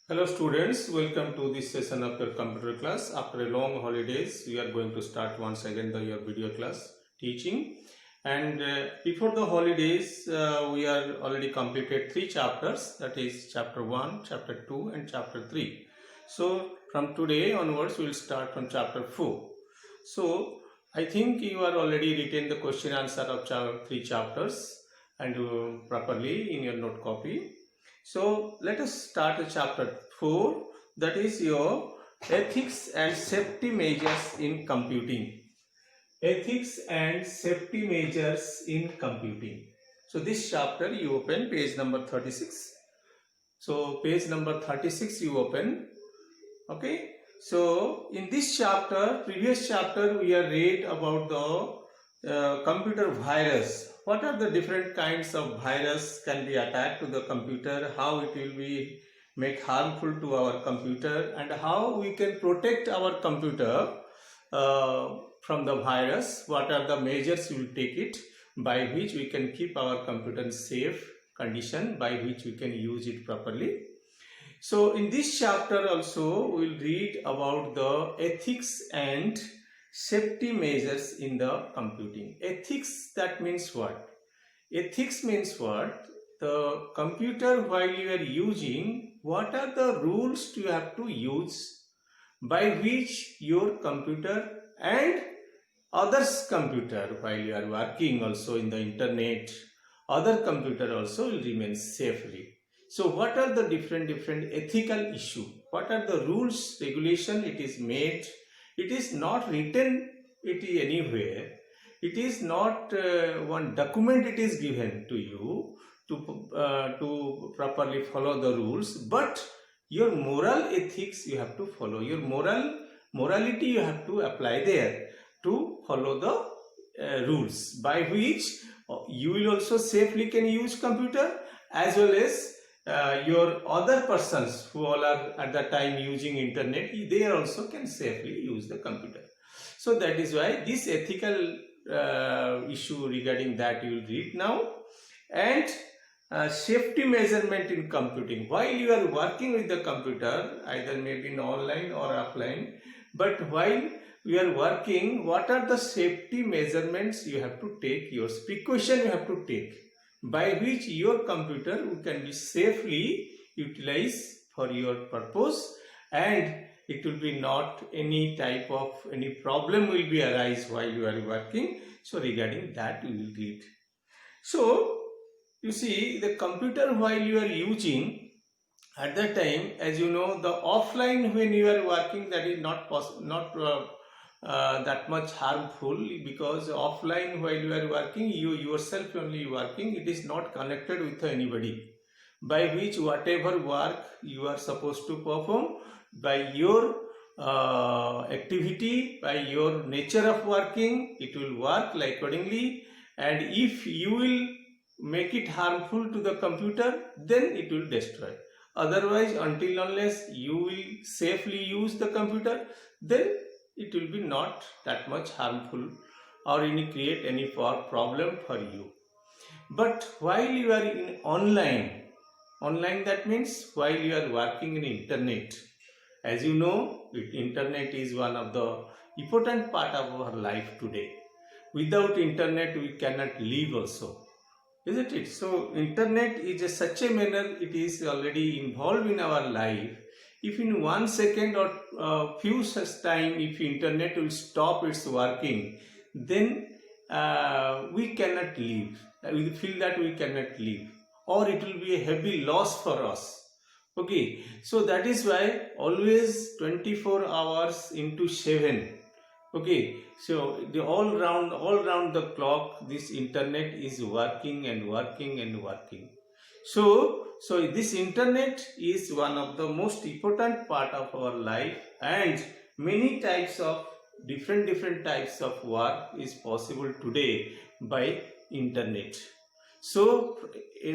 Hello students, welcome to this session of your computer class. After a long holidays, we are going to start once again your video class teaching. And before the holidays, we are already completed 3 chapters, that is chapter 1, chapter 2 and chapter 3. So from today onwards, we will start from chapter 4. So I think you are already written the question answer of 3 chapters and properly in your note copy. So let us start with chapter 4, that is your ethics and safety measures in computing. Ethics and safety measures in computing. So this chapter you open page number 36. So page number 36 you open. Okay. So in this chapter, previous chapter we are read about the computer virus. What are the different kinds of virus can be attacked to the computer, how it will be make harmful to our computer, and how we can protect our computer from the virus. What are the measures we will take it by which we can keep our computer in safe condition, by which we can use it properly. So in this chapter also we will read about the ethics and safety measures in the computing. Ethics, that means what? Ethics means what? The computer while you are using, what are the rules you have to use by which your computer and others' computer while you are working also in the internet, other computer also will remain safely. So what are the different ethical issue? What are the rules, regulation it is made? It is not written it is anywhere. It is not one document it is given to you to properly follow the rules, but your moral ethics you have to follow. Your morality you have to apply there to follow the rules by which you will also safely can use computer, as well as your other persons who all are at the time using internet, they also can safely use the computer. So that is why this ethical issue regarding that you will read now. And safety measurement in computing. While you are working with the computer, either maybe in online or offline, but while you are working, what are the safety measurements you have to take, your precaution you have to take, by which your computer can be safely utilized for your purpose, and it will be not any type of any problem will be arise while you are working. So regarding that we will read. So you see, the computer while you are using at that time, as you know, the offline when you are working, that is not that much harmful, because offline while you are working, you yourself only working, it is not connected with anybody, by which whatever work you are supposed to perform, by your activity, by your nature of working, it will work like accordingly. And if you will make it harmful to the computer, then it will destroy. Otherwise, until unless you will safely use the computer, then it will be not that much harmful or create any problem for you. But while you are in online, that means while you are working in internet, as you know, internet is one of the important part of our life today. Without internet we cannot live also, isn't it? So internet is such a manner, it is already involved in our life. If in 1 second or few such time, if internet will stop its working, then we cannot live. We feel that we cannot live, or it will be a heavy loss for us. Okay, so that is why always 24 hours into 7. Okay, so the all round the clock, this internet is working and working and working. So this internet is one of the most important part of our life, and many types of different types of work is possible today by internet. So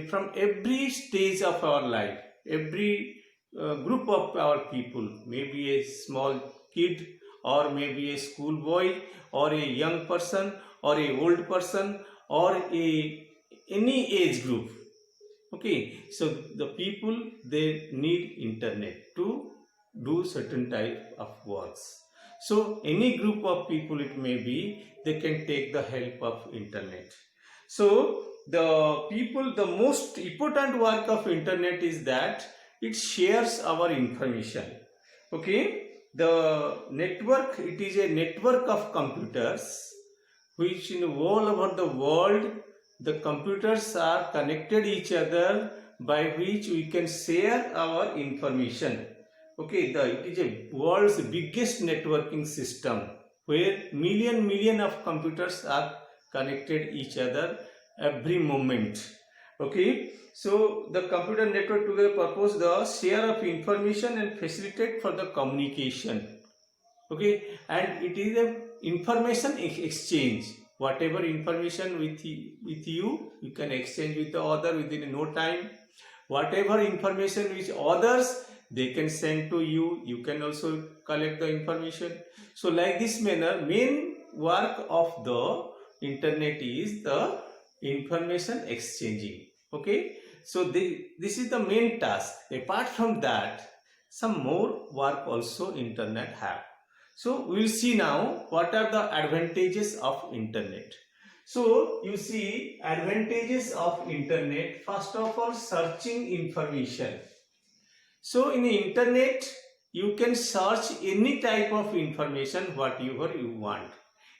from every stage of our life, every group of our people, maybe a small kid, or maybe a schoolboy, or a young person, or a old person, or any age group, Okay, so the people, they need internet to do certain type of works. So any group of people it may be, they can take the help of internet. So the people, the most important work of internet is that it shares our information. Okay, the network, it is a network of computers which in all over the world the computers are connected each other, by which we can share our information. Okay, it is a world's biggest networking system where million of computers are connected each other every moment. Okay, so the computer network together purpose the share of information and facilitate for the communication. Okay, and it is a information exchange. Whatever information with you can exchange with the other within no time. Whatever information which others they can send to you, you can also collect the information. So like this manner, main work of the internet is the information exchanging. Okay, so this is the main task. Apart from that, some more work also internet have. So we will see now what are the advantages of internet. So you see advantages of internet. First of all, searching information. So in the internet you can search any type of information whatever you want.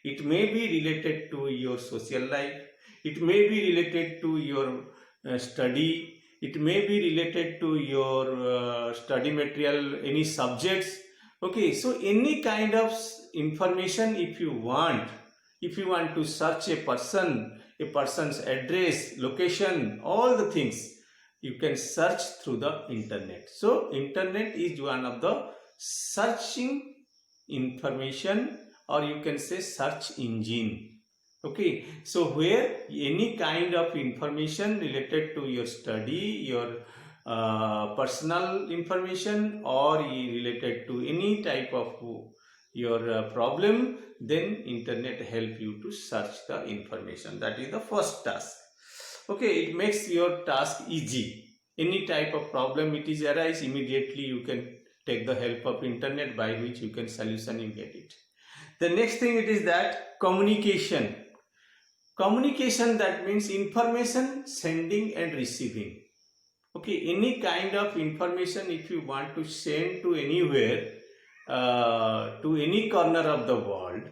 It may be related to your social life, it may be related to your study, it may be related to your study material, any subjects. Okay, so any kind of information if you want to search a person's address, location, all the things you can search through the internet. So internet is one of the searching information, or you can say search engine. Okay, so where any kind of information related to your study, your personal information, or related to any type of your problem, then internet help you to search the information. That is the first task. Okay, it makes your task easy. Any type of problem it is arise, immediately you can take the help of internet, by which you can solution, you get it. The next thing it is that communication. Communication, that means information sending and receiving. Okay, any kind of information if you want to send to anywhere, to any corner of the world,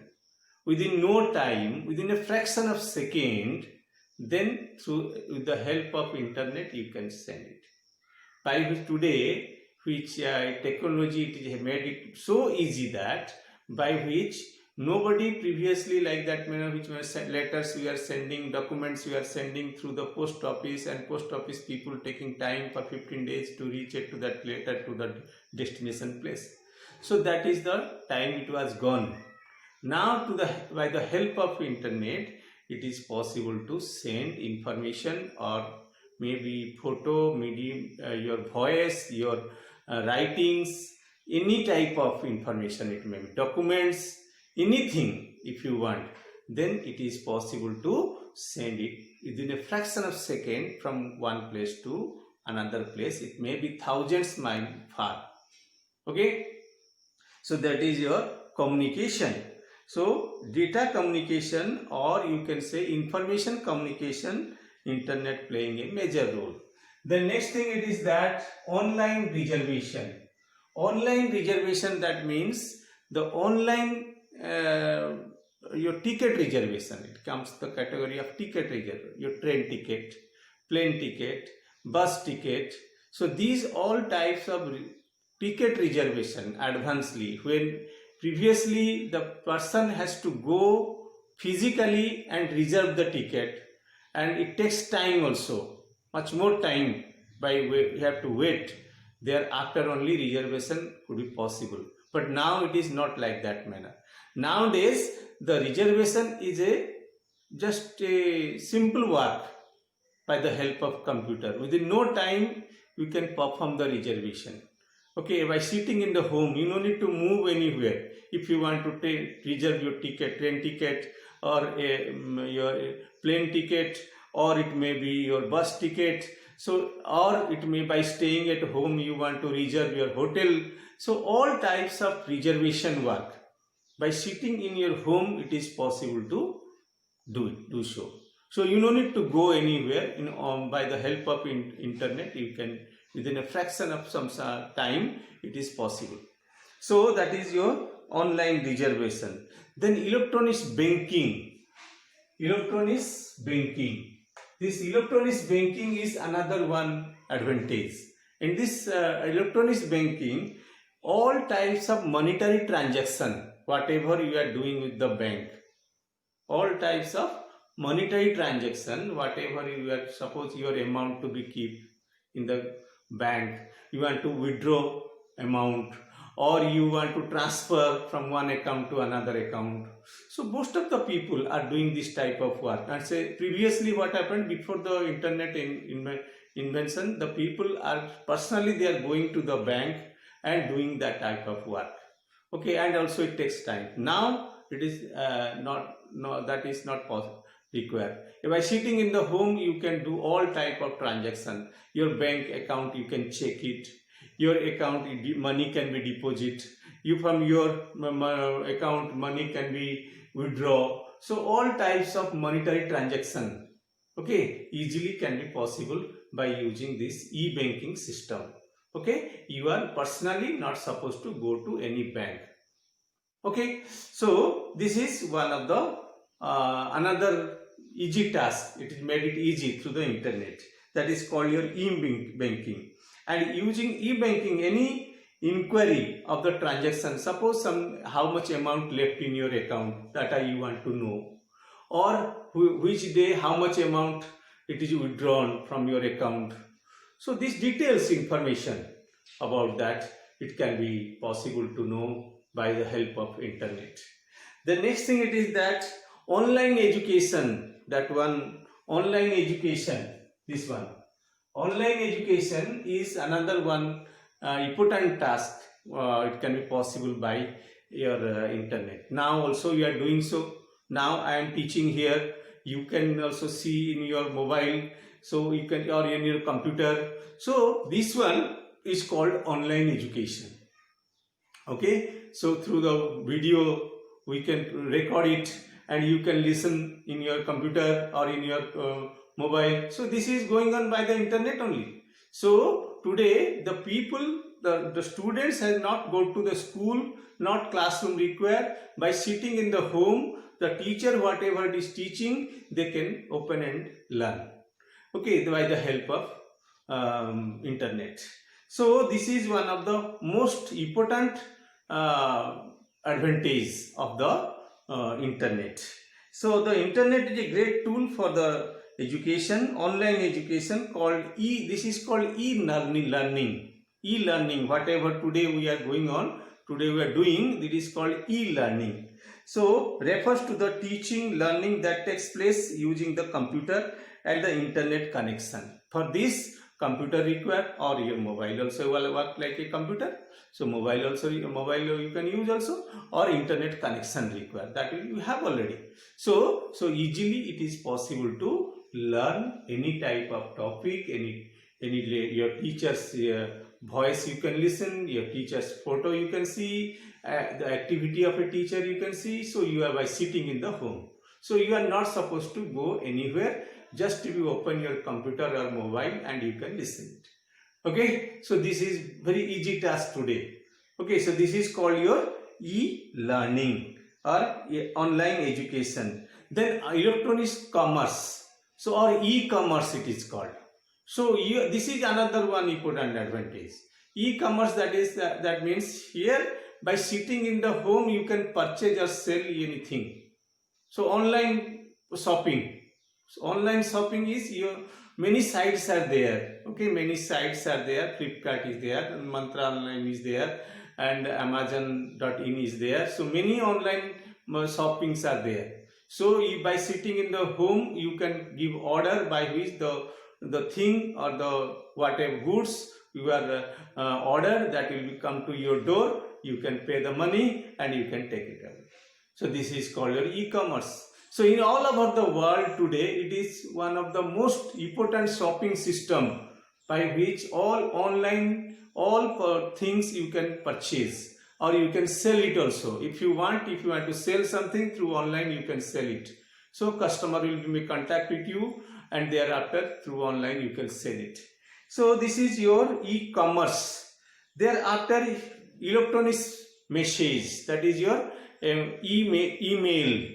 within no time, within a fraction of second, then with the help of internet you can send it. By which today, which technology it has made it so easy that by which nobody previously like that manner, which were letters we are sending, documents we are sending through the post office, and post office people taking time for 15 days to reach it to that letter to the destination place. So that is the time it was gone. Now by the help of internet, it is possible to send information, or maybe photo, maybe your voice, your writings, any type of information, it may be documents, anything if you want, then it is possible to send it within a fraction of second from one place to another place. It may be thousands miles far. Okay, so that is your communication. So data communication, or you can say information communication, internet playing a major role. The next thing it is that online reservation. Online reservation, that means the online your ticket reservation. It comes the category of ticket reservation, your train ticket, plane ticket, bus ticket. So these all types of ticket reservation advancedly, when previously the person has to go physically and reserve the ticket, and it takes time also, much more time, by you have to wait. Thereafter only reservation could be possible. But now it is not like that manner. Nowadays the reservation is just a simple work by the help of computer. Within no time you can perform the reservation. Okay, by sitting in the home, you don't need to move anywhere. If you want to reserve your ticket, train ticket, or your plane ticket, or it may be your bus ticket, So, or it may by staying at home you want to reserve your hotel. So all types of reservation work. By sitting in your home, it is possible to do so. So you don't need to go anywhere. By the help of internet, you can, within a fraction of some time, it is possible. So that is your online reservation. Then electronic banking. Electronic banking. This electronic banking is another one advantage. In this electronic banking, all types of monetary transaction, whatever you are doing with the bank, all types of monetary transaction, whatever you are, suppose your amount to be keep in the bank, you want to withdraw amount, or you want to transfer from one account to another account. So most of the people are doing this type of work. And say previously what happened before the internet invention, the people are personally, they are going to the bank and doing that type of work. Okay, and also it takes time. Now it is that is not possible, required. By sitting in the home, you can do all type of transaction. Your bank account, you can check it. Your account, money can be deposit. You from your account, money can be withdraw. So all types of monetary transaction, okay, easily can be possible by using this e-banking system. Okay, you are personally not supposed to go to any bank. Okay, so this is one of the another easy task. It is made it easy through the internet. That is called your e-banking. And using e-banking, any inquiry of the transaction, suppose how much amount left in your account, that you want to know, or which day how much amount it is withdrawn from your account. So this details information about that, it can be possible to know by the help of internet. The next thing it is that online education, that one online education, this one. Online education is another one important task. It can be possible by your internet. Now also you are doing so. Now I am teaching here. You can also see in your mobile. So you can, or in your computer. So this one is called online education. Okay. So through the video we can record it and you can listen in your computer or in your mobile. So this is going on by the internet only. So today the people, the students has not go to the school, not classroom required. By sitting in the home, the teacher whatever it is teaching, they can open and learn. Okay, by the help of internet. So this is one of the most important advantage of the internet. So the internet is a great tool for the education, online education called this is called e-learning. E-learning, whatever today we are going on, today we are doing, it is called e-learning. So refers to the teaching, learning that takes place using the computer and the internet connection. For this, computer required, or your mobile also will work like a computer. So mobile also, mobile you can use also, or internet connection required, that you have already. So easily it is possible to learn any type of topic, any your teacher's voice you can listen, your teacher's photo you can see, the activity of a teacher you can see. So you are by sitting in the home. So you are not supposed to go anywhere, just if you open your computer or mobile and you can listen it. Okay, so this is very easy task today. Okay, so this is called your e-learning or online education. Then electronic commerce, so or e-commerce it is called. So this is another one important advantage. E-commerce, that means here by sitting in the home you can purchase or sell anything. So online shopping. So online shopping is many sites are there. Okay, many sites are there. Flipkart is there, Mantra Online is there, and Amazon.in is there. So many online shoppings are there. So by sitting in the home, you can give order by which the thing or the whatever goods you are order, that will come to your door. You can pay the money and you can take it away. So this is called your e-commerce. So in all over the world today, it is one of the most important shopping system by which all things you can purchase, or you can sell it also. If you want to sell something through online, you can sell it. So customer will make contact with you, and thereafter through online you can sell it. So this is your e-commerce. Thereafter, electronic message, that is your email.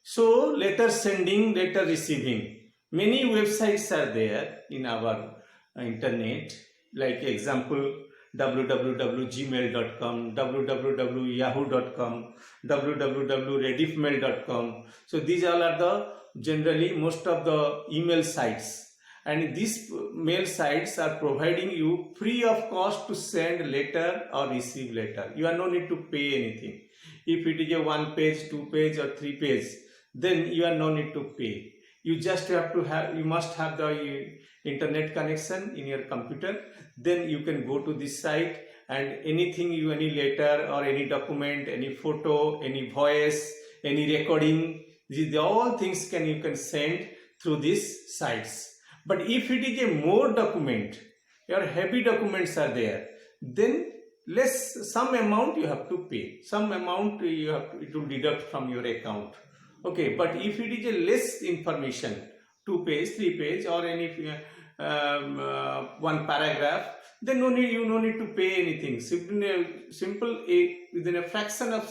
So letter sending, letter receiving. Many websites are there in our internet, like example www.gmail.com, www.yahoo.com, www.rediffmail.com. So these all are the generally most of the email sites, and these mail sites are providing you free of cost to send letter or receive letter. You are no need to pay anything. If it is a 1 page, 2 page or 3 page, then you are no need to pay. You just you must have the internet connection in your computer. Then you can go to this site, and anything any letter or any document, any photo, any voice, any recording, these all things you can send through these sites. But if it is a more document, your heavy documents are there, then some amount you have to pay. Some amount it will deduct from your account. Okay, but if it is a less information, 2 page, 3 page, or any one paragraph, then you no need to pay anything. Within a fraction of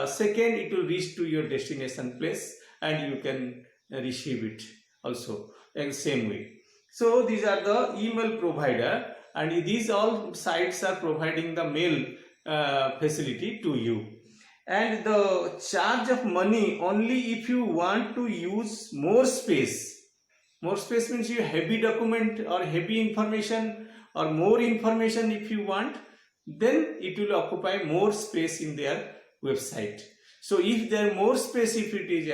second, it will reach to your destination place, and you can receive it also in same way. So these are the email provider, and these all sites are providing the mail facility to you. And the charge of money only if you want to use more space. More space means you heavy document or heavy information or more information if you want, then it will occupy more space in their website. So if there more space, if it is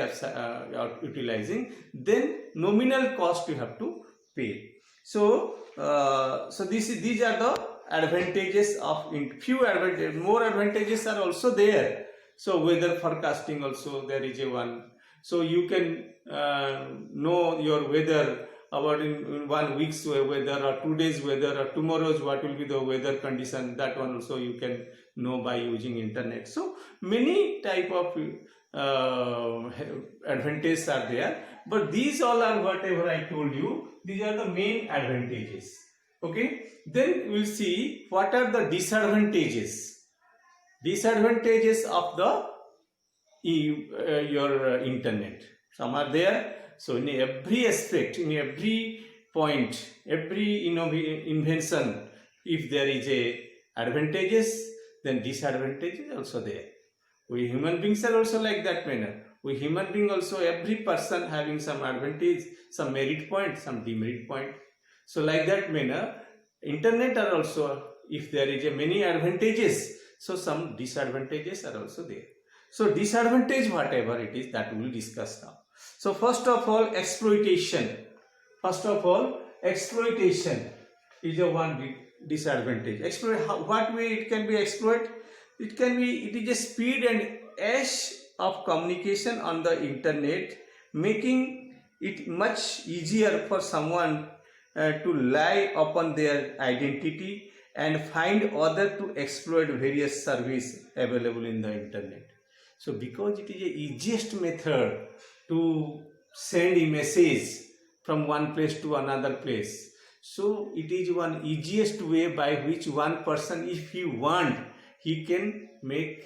utilizing, then nominal cost you have to pay. So these are the advantages of few advantages. More advantages are also there. So weather forecasting also there is a one. So you can know your weather about in 1 week's weather, or 2 days weather, or tomorrow's what will be the weather condition. That one also you can know by using internet. So many type of advantages are there, but these all are whatever I told you. These are the main advantages. Okay, then we'll see what are the disadvantages. Disadvantages of the your internet. Some are there. So in every aspect, in every point, every invention, if there is a advantages, then disadvantages also there. We human beings are also like that manner. We human being also, every person having some advantage, some merit point, some demerit point. So like that manner, internet are also, if there is a many advantages, so some disadvantages are also there. So disadvantage, whatever it is, that we will discuss now. So first of all, exploitation. First of all, exploitation is a one disadvantage. What way it can be exploited? It is a speed and ease of communication on the internet, making it much easier for someone to lie upon their identity and find other to exploit various services available in the internet. So because it is the easiest method to send a message from one place to another place, so it is one easiest way by which one person, if he want, he can make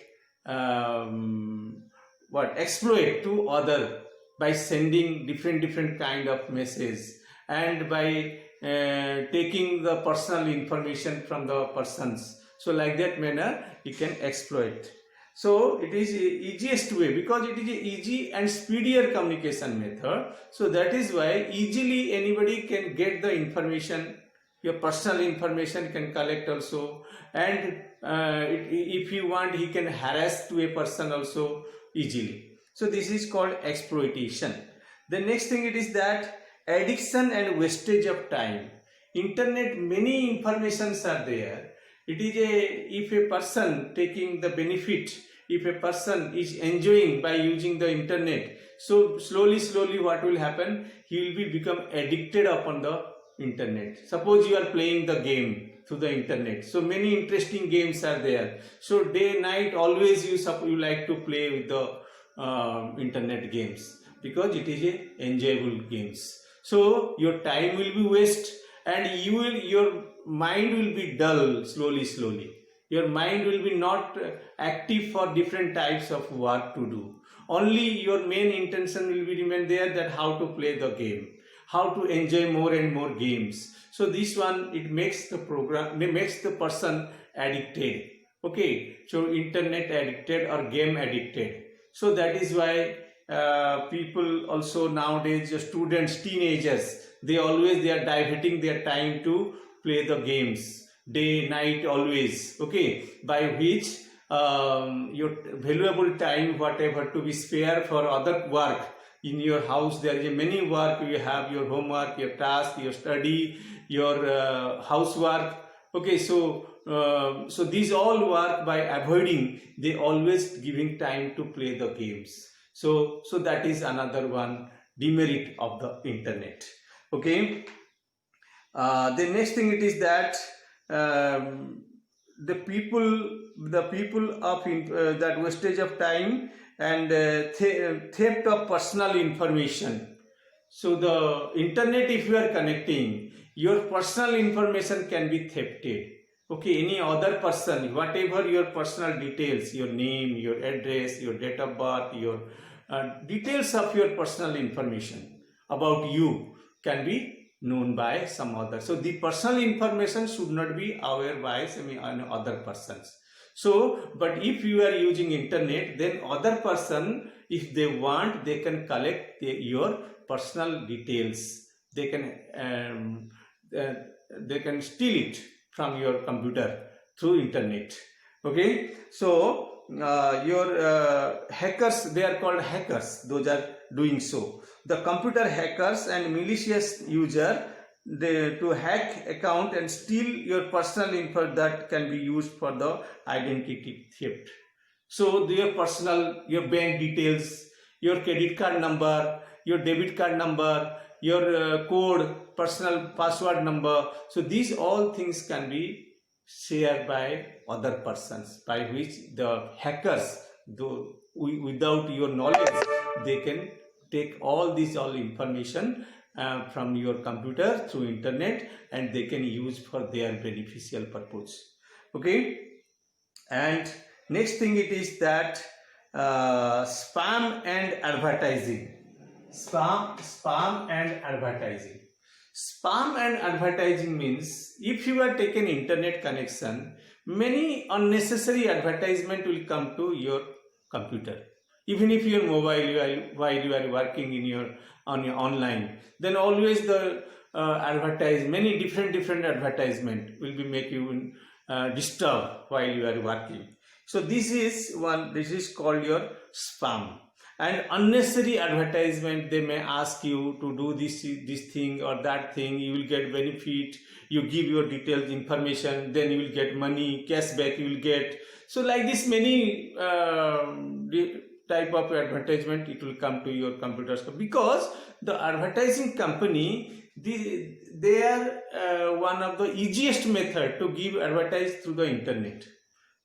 exploit to other by sending different kind of message, and by taking the personal information from the persons. So like that manner he can exploit. So it is the easiest way because it is an easy and speedier communication method. So that is why easily anybody can get the information. Your personal information can collect also, and if you want, he can harass to a person also easily. So this is called exploitation. The next thing it is that addiction and wastage of time. Internet, many informations are there. It is if a person taking the benefit, if a person is enjoying by using the internet, so slowly what will happen? He will become addicted upon the internet. Suppose you are playing the game through the internet. So many interesting games are there. So day night always you like to play with the internet games because it is a enjoyable games. So your time will be waste and your mind will be dull slowly. Your mind will be not active for different types of work to do. Only your main intention will be remain there, that how to play the game, how to enjoy more and more games. So this one, it makes the person addicted. Okay, so internet addicted or game addicted. So that is why people also nowadays, students, teenagers, they are diverting their time to play the games day night always. Okay, by which your valuable time whatever to be spare for other work in your house. There is many work, you have your homework, your task, your study, your housework. Okay, so these all work by avoiding, they always giving time to play the games. So that is another one demerit of the internet. Okay, the next thing it is that the people of that wastage of time and theft of personal information. So the internet, if you are connecting, your personal information can be thefted. Okay, any other person, whatever your personal details, your name, your address, your date of birth, your details of your personal information about you can be known by some other. So the personal information should not be aware by other persons. So, but if you are using internet, then other person, if they want, they can collect your personal details. They can steal it from your computer through internet. Okay, so your hackers, they are called hackers, those are doing so. The computer hackers and malicious user, to hack account and steal your personal info that can be used for the identity theft. So your personal, your bank details, your credit card number, your debit card number, your code, personal password number. So these all things can be shared by other persons, by which the hackers, though without your knowledge, they can take all information from your computer through internet, and they can use for their beneficial purpose. Okay, and next thing it is that spam and advertising. Spam and advertising. Spam and advertising means, if you are taken internet connection, many unnecessary advertisement will come to your computer. Even if your mobile, while you are working on your online, then always the many different advertisement will be make you disturb while you are working. So this is called your spam. And unnecessary advertisement, they may ask you to do this thing or that thing, you will get benefit, you give your details information, then you will get money, cashback you will get. So like this, many type of advertisement, it will come to your computers, because the advertising company, they are one of the easiest method to give advertise through the internet.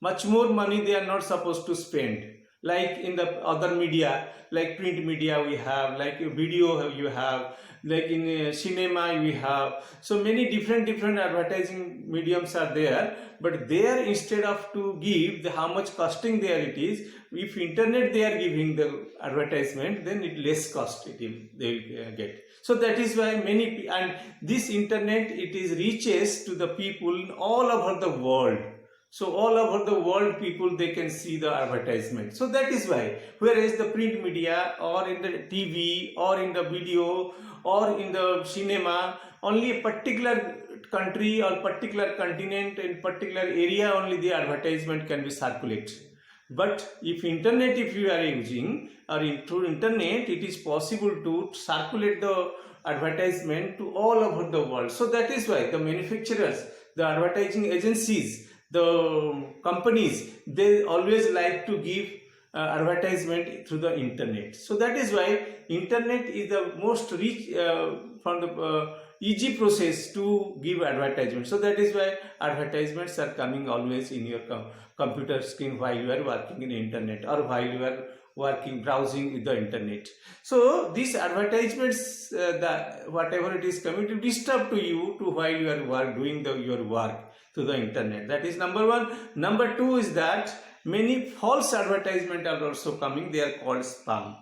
Much more money they are not supposed to spend, like in the other media, like print media we have, like video you have, like in cinema we have. So many different advertising mediums are there, but there, instead of to give how much costing there it is, if internet they are giving the advertisement, then it less cost they will get. So that is why many, and this internet, it is reaches to the people all over the world. So all over the world people, they can see the advertisement. So that is why, whereas the print media or in the TV or in the video or in the cinema, only a particular country or particular continent in particular area only the advertisement can be circulated. But if internet, if you are using, or through internet, it is possible to circulate the advertisement to all over the world. So that is why the manufacturers, the advertising agencies, the companies, they always like to give advertisement through the internet. So that is why internet is the most rich from the easy process to give advertisement. So that is why advertisements are coming always in your computer screen while you are working in internet or while you are working browsing with the internet. So these advertisements, whatever it is coming to disturb to you to while you are doing your work to the internet. That is number one. Number two is that many false advertisements are also coming. They are called spam.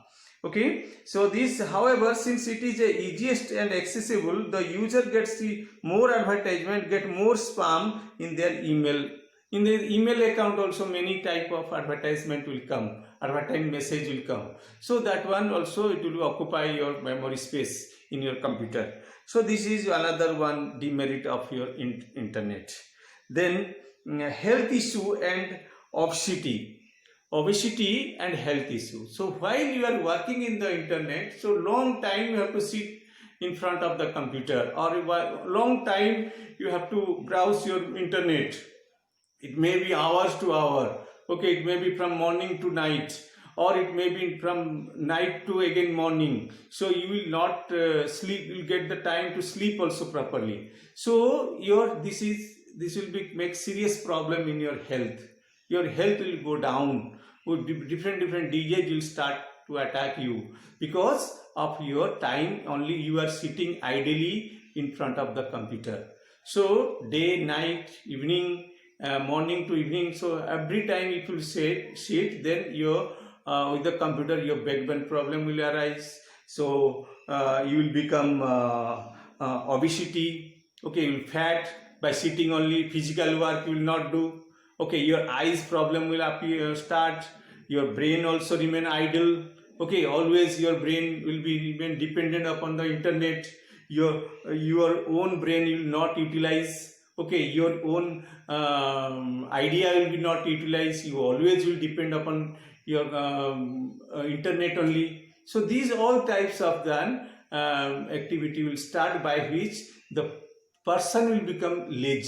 Okay, so this, however, since it is the easiest and accessible, the user gets the more advertisement, get more spam in their email. In their email account also many type of advertisement will come, advertising message will come. So that one also it will occupy your memory space in your computer. So this is another one demerit of your internet. Then health issue and obesity and health issue. So while you are working in the internet, so long time you have to sit in front of the computer, or long time you have to browse your internet. It may be hours to hour. Okay, it may be from morning to night, or it may be from night to again morning. So you will not sleep. You will get the time to sleep also properly. So this will make serious problem in your health. Your health will go down. Different disease will start to attack you because of your time only you are sitting idly in front of the computer. So day, night, evening, morning to evening. So every time if you sit, then your with the computer your backbone problem will arise. So you will become obesity. Okay, you will fat by sitting only. Physical work you will not do. Okay, your eyes problem will appear, start. Your brain also remain idle. Okay, always your brain will remain dependent upon the internet. Your own brain will not utilize. Okay, your own idea will be not utilized. You always will depend upon your internet only. So these all types of then activity will start by which the person will become lazy.